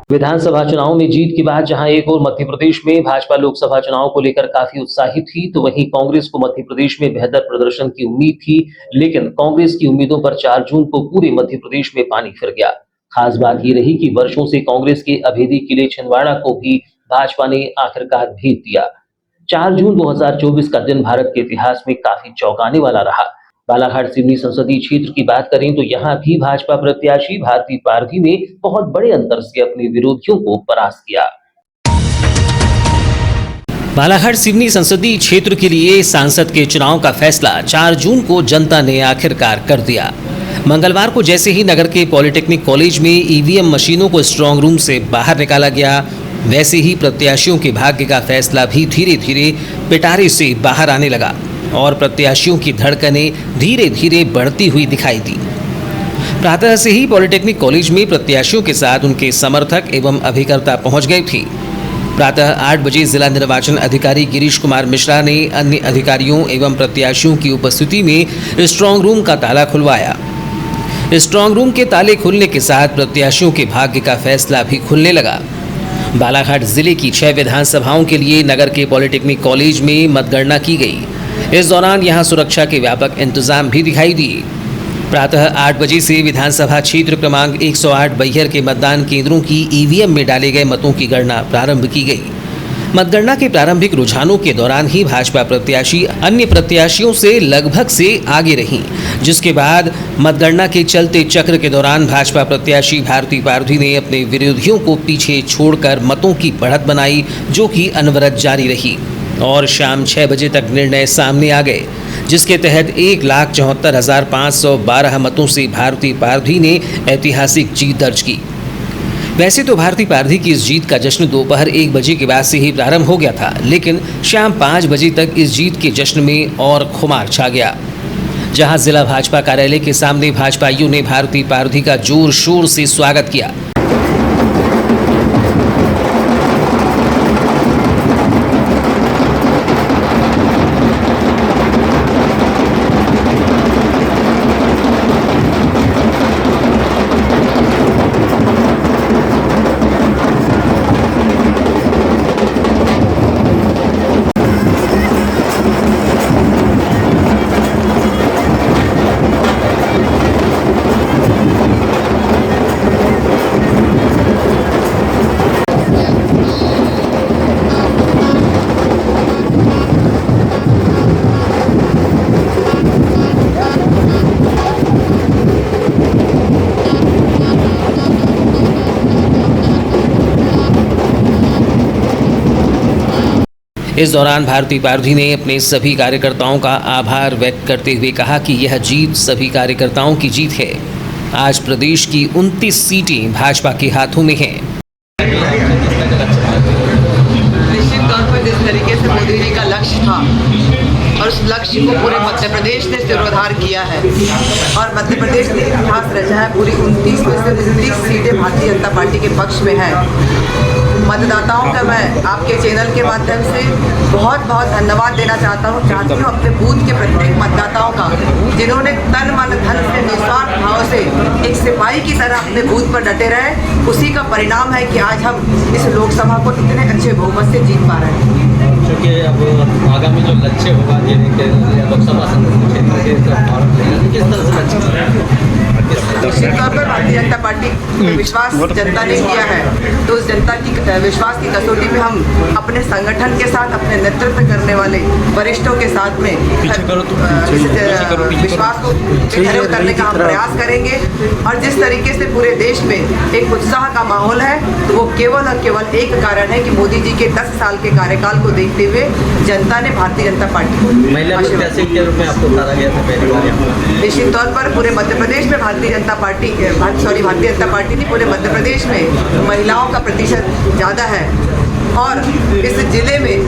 विधानसभा चुनाव में जीत के बाद जहां एक ओर मध्य प्रदेश में भाजपा लोकसभा चुनाव को लेकर काफी उत्साहित थी, तो वहीं कांग्रेस को मध्य प्रदेश में बेहतर प्रदर्शन की उम्मीद थी। लेकिन कांग्रेस की उम्मीदों पर 4 जून को पूरे मध्य प्रदेश में पानी फिर गया। खास बात ये रही कि वर्षों से कांग्रेस के अभेदी किले छिंदवाड़ा को भी भाजपा ने आखिरकार भेद दिया। 4 जून 2024 का दिन भारत के इतिहास में काफी चौंकाने वाला रहा। बालाघाट सिवनी संसदीय क्षेत्र की बात करें तो यहां भी भाजपा प्रत्याशी भारती पारधी ने बहुत बड़े अंतर से अपने विरोधियों को परास्त किया। बालाघाट सिवनी संसदीय क्षेत्र के लिए सांसद के चुनाव का फैसला 4 जून को जनता ने आखिरकार कर दिया। मंगलवार को जैसे ही नगर के पॉलिटेक्निक कॉलेज में ईवीएम मशीनों को स्ट्रांग रूम से बाहर निकाला गया, वैसे ही प्रत्याशियों के भाग्य का फैसला भी धीरे धीरे पिटारे से बाहर आने लगा और प्रत्याशियों की धड़कनें धीरे धीरे बढ़ती हुई दिखाई दी। प्रातः से ही पॉलिटेक्निक कॉलेज में प्रत्याशियों के साथ उनके समर्थक एवं अभिकर्ता पहुंच गए थे। प्रातः 8 बजे जिला निर्वाचन अधिकारी गिरीश कुमार मिश्रा ने अन्य अधिकारियों एवं प्रत्याशियों की उपस्थिति में स्ट्रांग रूम का ताला खुलवाया। स्ट्रांग रूम के ताले खुलने के साथ प्रत्याशियों के भाग्य का फैसला भी खुलने लगा। बालाघाट जिले की 6 विधानसभाओं के लिए नगर के पॉलिटेक्निक कॉलेज में मतगणना की गई। इस दौरान यहां सुरक्षा के व्यापक इंतजाम भी दिखाई दिए। प्रातः 8 बजे से विधानसभा क्षेत्र क्रमांक 108 बैहर के मतदान केंद्रों की ईवीएम में डाले गए मतों की गणना प्रारंभ की गई। मतगणना के प्रारंभिक रुझानों के दौरान ही भाजपा प्रत्याशी अन्य प्रत्याशियों से लगभग से आगे रहीं, जिसके बाद मतगणना के चलते चक्र के दौरान भाजपा प्रत्याशी भारती पारधी ने अपने विरोधियों को पीछे छोड़कर मतों की बढ़त बनाई, जो कि अनवरत जारी रही और शाम 6 बजे तक निर्णय सामने आ गए, जिसके तहत 1,74,512 मतों से भारती पारधी ने ऐतिहासिक जीत दर्ज की। वैसे तो भारती पारधी की इस जीत का जश्न दोपहर 1 बजे के बाद से ही प्रारंभ हो गया था, लेकिन शाम 5 बजे तक इस जीत के जश्न में और खुमार छा गया। जहां जिला भाजपा कार्यालय के सामने भाजपाइयों ने भारती पारधी का जोर शोर से स्वागत किया। इस दौरान भारती पारधी ने अपने सभी कार्यकर्ताओं का आभार व्यक्त करते हुए कहा कि यह जीत सभी कार्यकर्ताओं की जीत है। आज प्रदेश की 29 सीटें भाजपा के हाथों में हैं। निश्चित तौर पर जिस तरीके से मोदी जी का लक्ष्य था और उस लक्ष्य को पूरे मध्य प्रदेश ने सिरोधार किया है और मध्य प्रदेश ने इतिहास रचा है। पूरी 29 में से 29 सीटें भारतीय जनता पार्टी के पक्ष में हैं। मतदाताओं का मैं आपके चैनल के माध्यम से बहुत बहुत धन्यवाद देना चाहती हूँ अपने बूथ के प्रत्येक मतदाताओं का, जिन्होंने तन मन धन से निस्वार्थ भाव से एक सिपाही की तरह अपने बूथ पर डटे रहे। उसी का परिणाम है कि आज हम इस लोकसभा को इतने अच्छे बहुमत से जीत पा रहे हैं। क्योंकि अब आगामी जो लक्ष्य होगा लोकसभा क्षेत्र के किस तरह से लक्ष्य निश्चित तौर पर भारतीय जनता पार्टी विश्वास जनता ने किया है, तो उस जनता की विश्वास की कसौटी में हम अपने संगठन के साथ, अपने नेतृत्व करने वाले वरिष्ठों के साथ में विश्वास को खड़े उतरने का हम प्रयास करेंगे। और जिस तरीके से पूरे देश में एक उत्साह का माहौल है, तो वो केवल और केवल एक कारण है कि मोदी जी के 10 साल के कार्यकाल को देखते हुए जनता ने भारतीय जनता पार्टी को निश्चित तौर पर पूरे मध्य प्रदेश में भारतीय जनता पार्टी नहीं, पूरे मध्य प्रदेश में महिलाओं का प्रतिशत ज़्यादा है और इस जिले में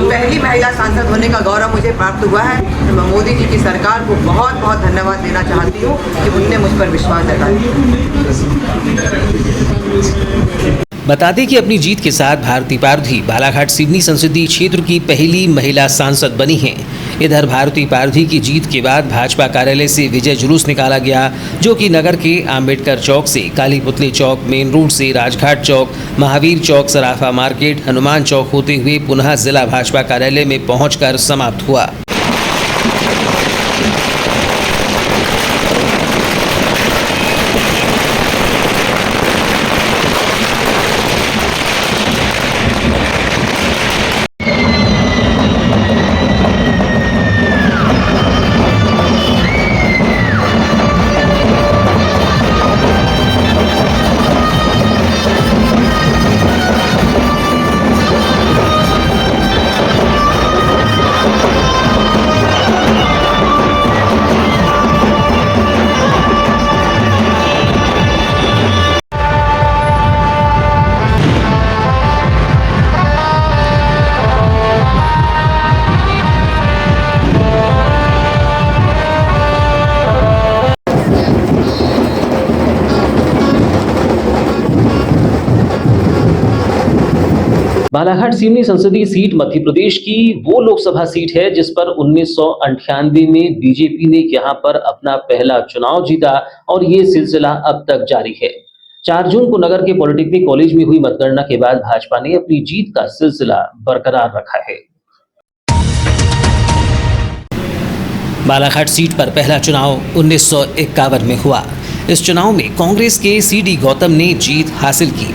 पहली महिला सांसद होने का गौरव मुझे प्राप्त हुआ है। तो मैं मोदी जी की सरकार को बहुत बहुत धन्यवाद देना चाहती हूँ कि उनने मुझ पर विश्वास जताया। बता दें कि अपनी जीत के साथ भारती पारधी बालाघाट सिवनी संसदीय क्षेत्र की पहली महिला सांसद बनी हैं। इधर भारती पारधी की जीत के बाद भाजपा कार्यालय से विजय जुलूस निकाला गया, जो कि नगर के आम्बेडकर चौक से काली पुतली चौक, मेन रोड से राजघाट चौक, महावीर चौक, सराफा मार्केट, हनुमान चौक होते हुए पुनः जिला भाजपा कार्यालय में पहुंचकर समाप्त हुआ। बालाघाट सिवनी संसदीय सीट मध्य प्रदेश की वो लोकसभा सीट है जिस पर 1998 में बीजेपी ने यहां पर अपना पहला चुनाव जीता और ये सिलसिला अब तक जारी है। 4 जून को नगर के पॉलिटेक्निक कॉलेज में हुई मतगणना के बाद भाजपा ने अपनी जीत का सिलसिला बरकरार रखा है। बालाघाट सीट पर पहला चुनाव 1951 में हुआ। इस चुनाव में कांग्रेस के CD गौतम ने जीत हासिल की।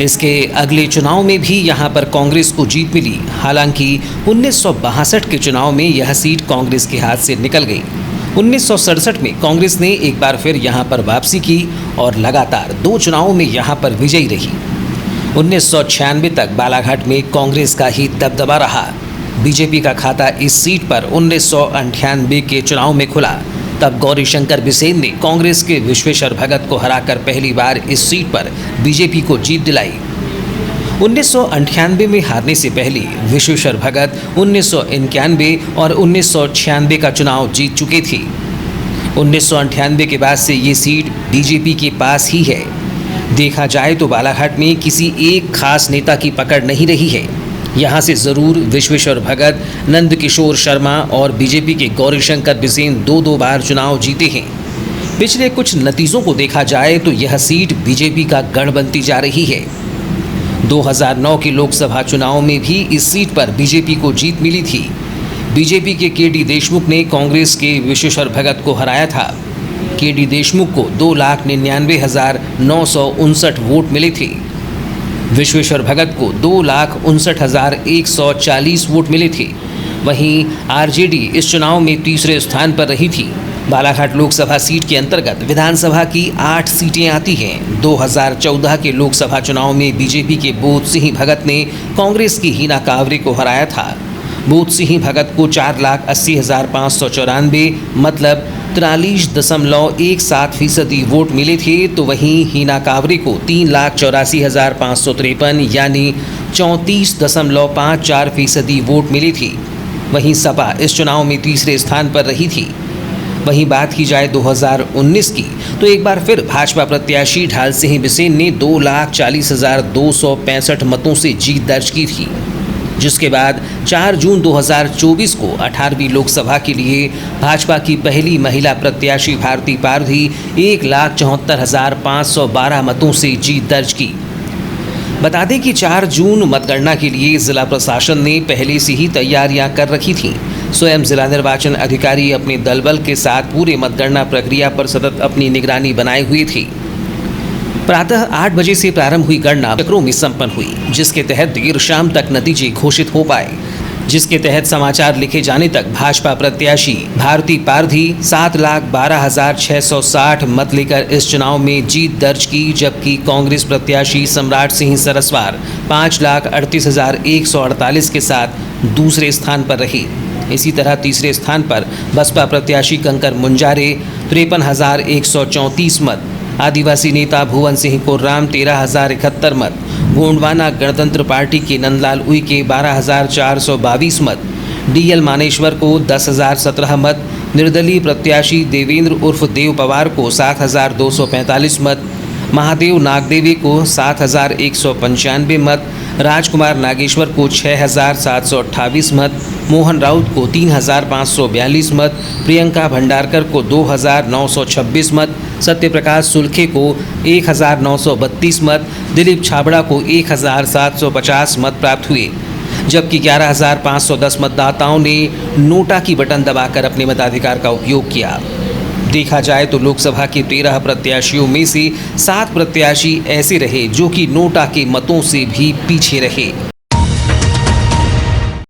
इसके अगले चुनाव में भी यहां पर कांग्रेस को जीत मिली। हालांकि 1962 के चुनाव में यह सीट कांग्रेस के हाथ से निकल गई। 1967 में कांग्रेस ने एक बार फिर यहां पर वापसी की और लगातार 2 चुनावों में यहां पर विजयी रही। 1996 तक बालाघाट में कांग्रेस का ही दबदबा रहा। बीजेपी का खाता इस सीट पर 1998 के चुनाव में खुला। तब गौरीशंकर बिसेन ने कांग्रेस के विश्वेश्वर भगत को हराकर पहली बार इस सीट पर बीजेपी को जीत दिलाई। 1998 में हारने से पहले विश्वेश्वर भगत 1991 और 1996 का चुनाव जीत चुके थे। 1998 के बाद से ये सीट बीजेपी के पास ही है। देखा जाए तो बालाघाट में किसी एक खास नेता की पकड़ नहीं रही है। यहाँ से जरूर विश्वेश्वर भगत, नंद किशोर शर्मा और बीजेपी के गौरीशंकर बिसेन 2-2 बार चुनाव जीते हैं। पिछले कुछ नतीजों को देखा जाए तो यह सीट बीजेपी का गढ़ बनती जा रही है। 2009 के लोकसभा चुनाव में भी इस सीट पर बीजेपी को जीत मिली थी। बीजेपी के KD देशमुख ने कांग्रेस के विश्वेश्वर भगत को हराया था। KD देशमुख को 2,99,959 वोट मिले थे। विश्वेश्वर भगत को 2,59,140 वोट मिले थे। वहीं RJD इस चुनाव में तीसरे स्थान पर रही थी। बालाघाट लोकसभा सीट के अंतर्गत विधानसभा की 8 सीटें आती हैं। 2014 के लोकसभा चुनाव में बीजेपी के बोध सिंह भगत ने कांग्रेस की हीना कावरे को हराया था। बोध सिंह भगत को 4,80,594 मतलब 43.17% वोट मिले थे, तो वहीं हीना कावरे को 3,84,553 यानी 34.54% वोट मिले थे। वहीं सपा इस चुनाव में तीसरे स्थान पर रही थी। वहीं बात की जाए 2019 की, तो एक बार फिर भाजपा प्रत्याशी ढाल सिंह बिसेन ने 2,40,265 मतों से जीत दर्ज की थी, जिसके बाद 4 जून 2024 को 18वीं लोकसभा के लिए भाजपा की पहली महिला प्रत्याशी भारती पारधी 1,74,512 मतों से जीत दर्ज की। बता दें कि 4 जून मतगणना के लिए जिला प्रशासन ने पहले से ही तैयारियां कर रखी थीं। स्वयं जिला निर्वाचन अधिकारी अपने दलबल के साथ पूरे मतगणना प्रक्रिया पर सतत अपनी निगरानी बनाए हुए थे। प्रातः 8 बजे से प्रारंभ हुई गणना चक्रों में संपन्न हुई, जिसके तहत देर शाम तक नतीजे घोषित हो पाए, जिसके तहत समाचार लिखे जाने तक भाजपा प्रत्याशी भारती पारधी 7,12,660 मत लेकर इस चुनाव में जीत दर्ज की, जबकि कांग्रेस प्रत्याशी सम्राट सिंह सरस्वार 5,38,148 के साथ दूसरे स्थान पर रही। इसी तरह तीसरे स्थान पर बसपा प्रत्याशी कंकर मुंजारे 53,134 मत, आदिवासी नेता भुवन सिंह कोर्राम 13,071 मत, गोंडवाना गणतंत्र पार्टी के नंदलाल उइके 12,422 मत, DL मानेश्वर को 10,017 मत, निर्दलीय प्रत्याशी देवेंद्र उर्फ देव पवार को 7,245 मत, महादेव नागदेवी को 7,195 मत, राजकुमार नागेश्वर को 6,728 मत, मोहन राउत को 3,542 मत, प्रियंका भंडारकर को 2,926 मत, सत्यप्रकाश सुल्खे को 1,932 मत, दिलीप छाबड़ा को 1,750 मत प्राप्त हुए, जबकि 11,510 मतदाताओं ने नोटा की बटन दबाकर अपने मताधिकार का उपयोग किया। देखा जाए तो लोकसभा के 13 प्रत्याशियों में से 7 प्रत्याशी ऐसे रहे जो कि नोटा के मतों से भी पीछे रहे।